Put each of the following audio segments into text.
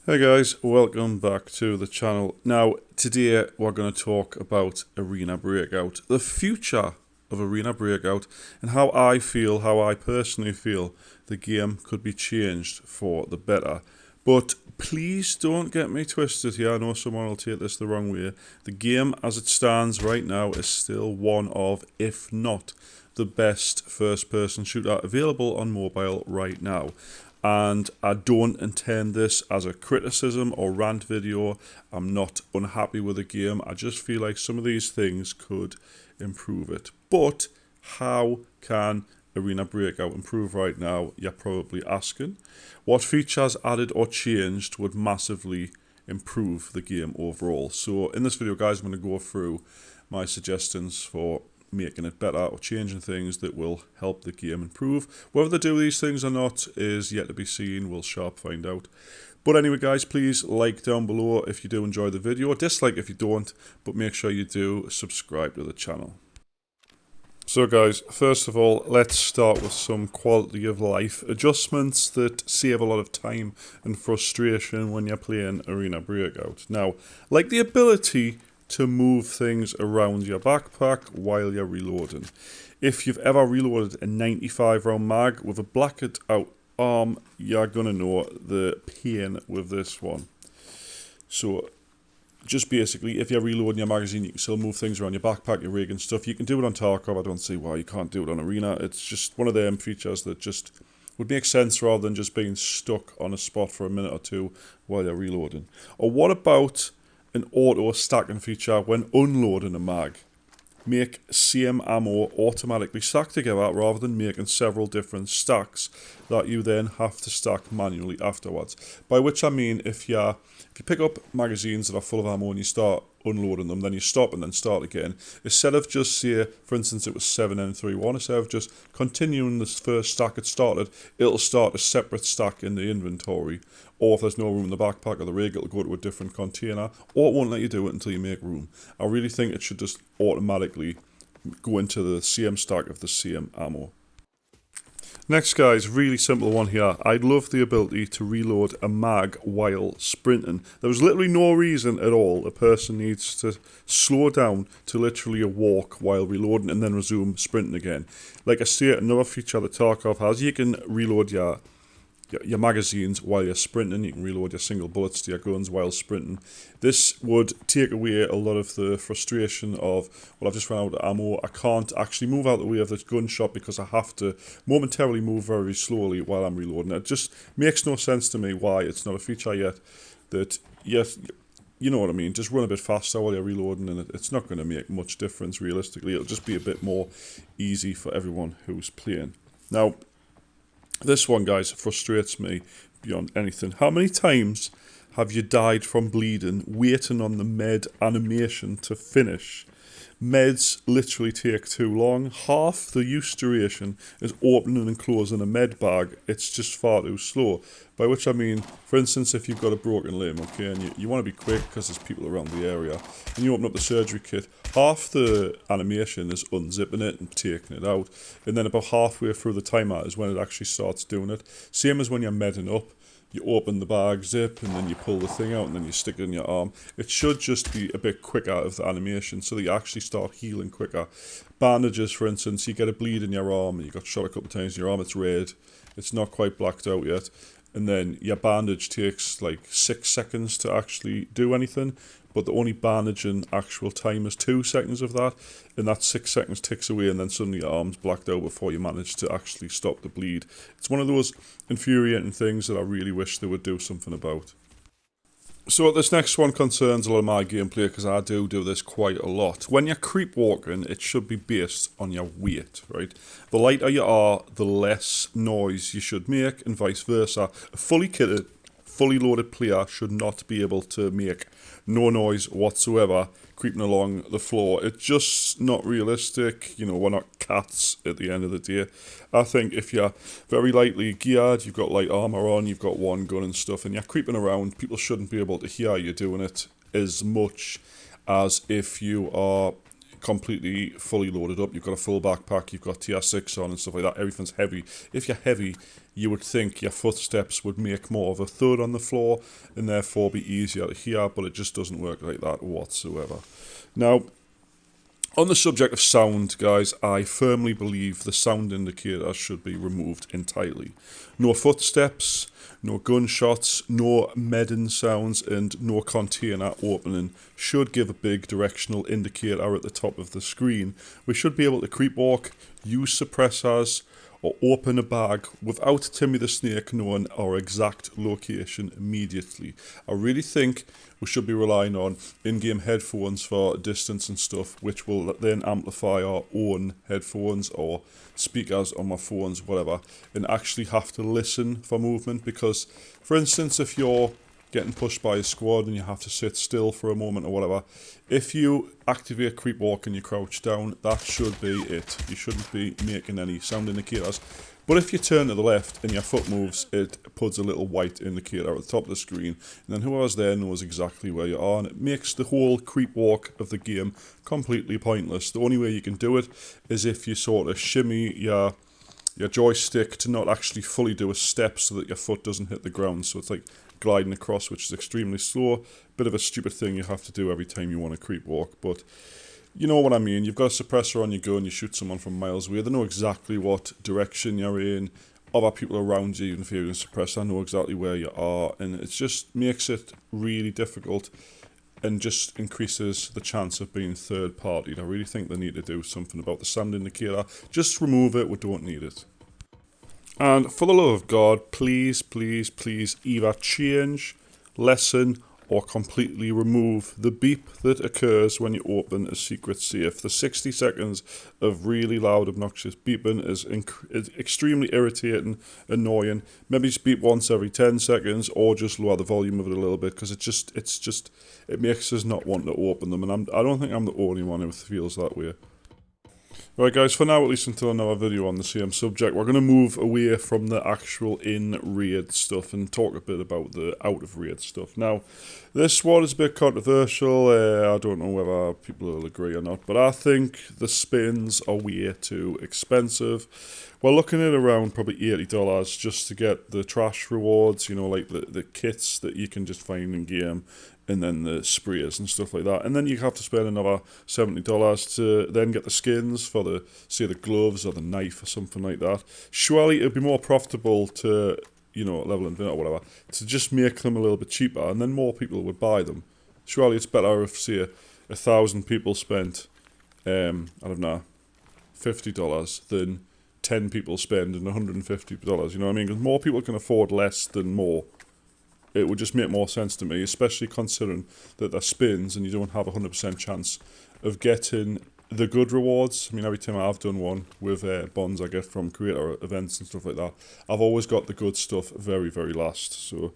Hey guys, welcome back to the channel. Now, today we're going to talk about Arena Breakout, the future of Arena Breakout, and how I personally feel the game could be changed for the better. But please don't get me twisted here. I know someone will take this the wrong way. The game as it stands right now is still one of, if not the best first-person shooter available on mobile right now. And I don't intend this as a criticism or rant video. I'm not unhappy with the game. I just feel like some of these things could improve it. But how can Arena Breakout improve right now? You're probably asking. What features added or changed would massively improve the game overall? So in this video, guys, I'm going to go through my suggestions for making it better or changing things that will help the game improve. Whether they do these things or not is yet to be seen. We'll sharp find out. But anyway, guys, please like down below if you do enjoy the video. Dislike if you don't, but make sure you do subscribe to the channel. So guys, first of all, let's start with some quality of life adjustments that save a lot of time and frustration when you're playing Arena Breakout. Now, like the ability to move things around your backpack while you're reloading. If you've ever reloaded a 95 round mag with a blacked out arm, you're gonna know the pain with this one. So just basically, if you're reloading your magazine, you can still move things around your backpack, your rig and stuff. You can do it on Tarkov. I don't see why you can't do it on Arena. It's just one of them features that just would make sense rather than just being stuck on a spot for a minute or two while you're reloading. Or what about an auto stacking feature when unloading a mag? Make same ammo automatically stack together rather than making several different stacks that you then have to stack manually afterwards. By which I mean, if you pick up magazines that are full of ammo and you start unloading them, then you stop and then start again, instead of just say, for instance, it was 7N31, instead of just continuing this first stack it started, it'll start a separate stack in the inventory. Or if there's no room in the backpack or the rig, it'll go to a different container, or it won't let you do it until you make room. I really think it should just automatically go into the same stack of the same ammo. Next, guys, really simple one here. I'd love the ability to reload a mag while sprinting. There was literally no reason at all a person needs to slow down to literally a walk while reloading and then resume sprinting again. Like I say, another feature that Tarkov has, you can reload your magazines while you're sprinting. You can reload your single bullets to your guns while sprinting. This would take away a lot of the frustration of, well, I've just run out of ammo, I can't actually move out the way of this gunshot because I have to momentarily move very slowly while I'm reloading. It just makes no sense to me why it's not a feature yet that, yes, you know what I mean, just run a bit faster while you're reloading, and it's not going to make much difference realistically. It'll just be a bit more easy for everyone who's playing. Now, this one, guys, frustrates me beyond anything. How many times have you died from bleeding waiting on the med animation to finish? Meds literally take too long. Half the use duration is opening and closing a med bag. It's just far too slow. By which I mean, for instance, if you've got a broken limb, okay, and you want to be quick because there's people around the area, and you open up the surgery kit, half the animation is unzipping it and taking it out, and then about halfway through the timer is when it actually starts doing it. Same as when you're medding up. You open the bag zip and then you pull the thing out and then you stick it in your arm. It should just be a bit quicker of the animation so that you actually start healing quicker. Bandages, for instance, you get a bleed in your arm and you got shot a couple of times in your arm, it's red. It's not quite blacked out yet. And then your bandage takes like 6 seconds to actually do anything, but the only bandaging actual time is 2 seconds of that, and that 6 seconds ticks away and then suddenly your arm's blacked out before you manage to actually stop the bleed. It's one of those infuriating things that I really wish they would do something about. So this next one concerns a lot of my gameplay because I do this quite a lot. When you're creep walking, it should be based on your weight, right? The lighter you are, the less noise you should make, and vice versa. A fully kitted, fully loaded player should not be able to make no noise whatsoever creeping along the floor. It's just not realistic. You know, we're not cats at the end of the day. I think if you're very lightly geared, you've got light armor on, you've got one gun and stuff, and you're creeping around, people shouldn't be able to hear you doing it as much as if you are completely fully loaded up. You've got a full backpack, you've got tier 6 on and stuff like that. Everything's heavy. If you're heavy, you would think your footsteps would make more of a thud on the floor and therefore be easier to hear, but it just doesn't work like that whatsoever. Now, on the subject of sound, guys, I firmly believe the sound indicator should be removed entirely. No footsteps, no gunshots, no medden sounds, and no container opening should give a big directional indicator at the top of the screen. We should be able to creep walk, use suppressors, or open a bag without Timmy the Snake knowing our exact location immediately. I really think we should be relying on in-game headphones for distance and stuff, which will then amplify our own headphones or speakers on my phones, whatever, and actually have to listen for movement. Because, for instance, if you're getting pushed by a squad and you have to sit still for a moment or whatever, if you activate creep walk and you crouch down, that should be it. You shouldn't be making any sound indicators. But if you turn to the left and your foot moves, it puts a little white indicator at the top of the screen, and then whoever's there knows exactly where you are, and it makes the whole creep walk of the game completely pointless. The only way you can do it is if you sort of shimmy your joystick to not actually fully do a step so that your foot doesn't hit the ground. So it's like gliding across, which is extremely slow. Bit of a stupid thing you have to do every time you want to creep walk, but you know what I mean. You've got a suppressor on your gun, you shoot someone from miles away, they know exactly what direction you're in. Other people around you, even if you're in a suppressor, know exactly where you are, and it just makes it really difficult and just increases the chance of being third party. I really think they need to do something about the sound indicator. Just remove it, we don't need it. And for the love of God, please, please, please either change, lessen, or completely remove the beep that occurs when you open a secret safe. The 60 seconds of really loud, obnoxious beeping is extremely irritating, annoying. Maybe just beep once every 10 seconds, or just lower the volume of it a little bit, because it makes us not want to open them, and I don't think I'm the only one who feels that way. Right guys, for now at least until another video on the same subject, we're going to move away from the actual in-raid stuff and talk a bit about the out-of-raid stuff. Now, this one is a bit controversial, I don't know whether people will agree or not, but I think the spins are way too expensive. We're looking at around probably $80 just to get the trash rewards, you know, like the kits that you can just find in-game, and then the sprays and stuff like that. And then you have to spend another $70 to then get the skins for the, say, the gloves or the knife or something like that. Surely it'd be more profitable to, you know, level and or whatever, to just make them a little bit cheaper, and then more people would buy them. Surely it's better if, say, 1,000 people spent, I don't know, $50 than 10 people spending $150, you know what I mean? Because more people can afford less than more. It would just make more sense to me, especially considering that they're spins and you don't have a 100% chance of getting the good rewards. I mean, every time I've done one with bonds I get from creator events and stuff like that, I've always got the good stuff very, very last. So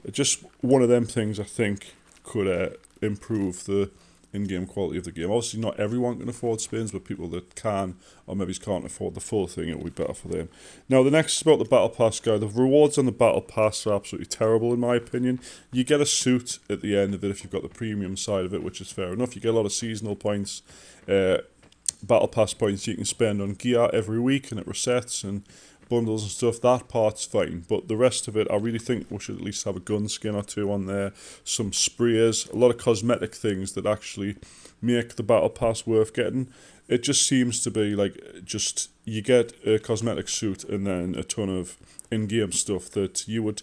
it's just one of them things I think could improve the in-game quality of the game. Obviously not everyone can afford spins, but people that can, or maybe can't afford the full thing, it would be better for them. Now the next is about the Battle Pass, guy. The rewards on the Battle Pass are absolutely terrible in my opinion. You get a suit at the end of it if you've got the premium side of it, which is fair enough. You get a lot of seasonal points, Battle Pass points you can spend on gear every week, and it resets, and bundles and stuff. That part's fine, but the rest of it, I really think we should at least have a gun skin or two on there, some sprays, a lot of cosmetic things that actually make the Battle Pass worth getting. It just seems to be like, just you get a cosmetic suit and then a ton of in-game stuff that you would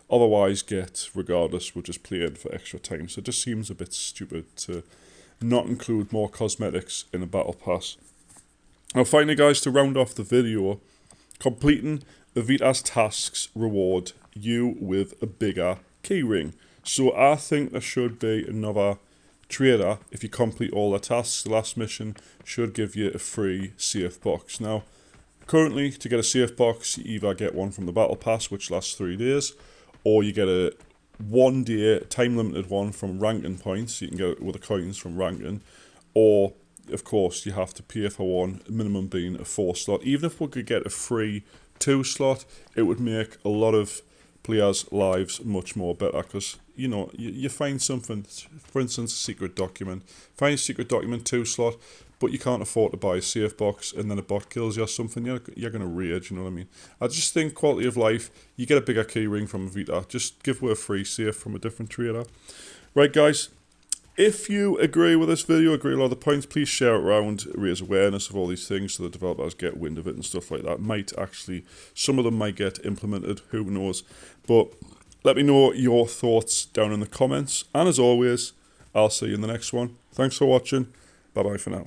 otherwise get regardless, we're just playing for extra time. So it just seems a bit stupid to not include more cosmetics in a Battle Pass. Now finally guys, to round off the video, completing Evita's tasks reward you with a bigger keyring. So I think there should be another trader. If you complete all the tasks, the last mission should give you a free safe box. Now, currently, to get a safe box, you either get one from the Battle Pass, which lasts 3 days, or you get a 1 day time limited one from ranking points. You can get it with the coins from ranking, or of course you have to pay for one, minimum being a 4 slot. Even if we could get a free 2 slot, it would make a lot of players' lives much more better, because you know, you find something, for instance a secret document, find a secret document 2 slot, but you can't afford to buy a safe box and then a bot kills you or something, you're going to rage, you know what I mean? I just think quality of life, you get a bigger key ring from a Vita, just give away a free safe from a different trader. Right, guys, if you agree with this video, agree with all the points, please share it around, raise awareness of all these things so the developers get wind of it and stuff like that. Some of them might get implemented, who knows. But let me know your thoughts down in the comments. And as always, I'll see you in the next one. Thanks for watching. Bye-bye for now.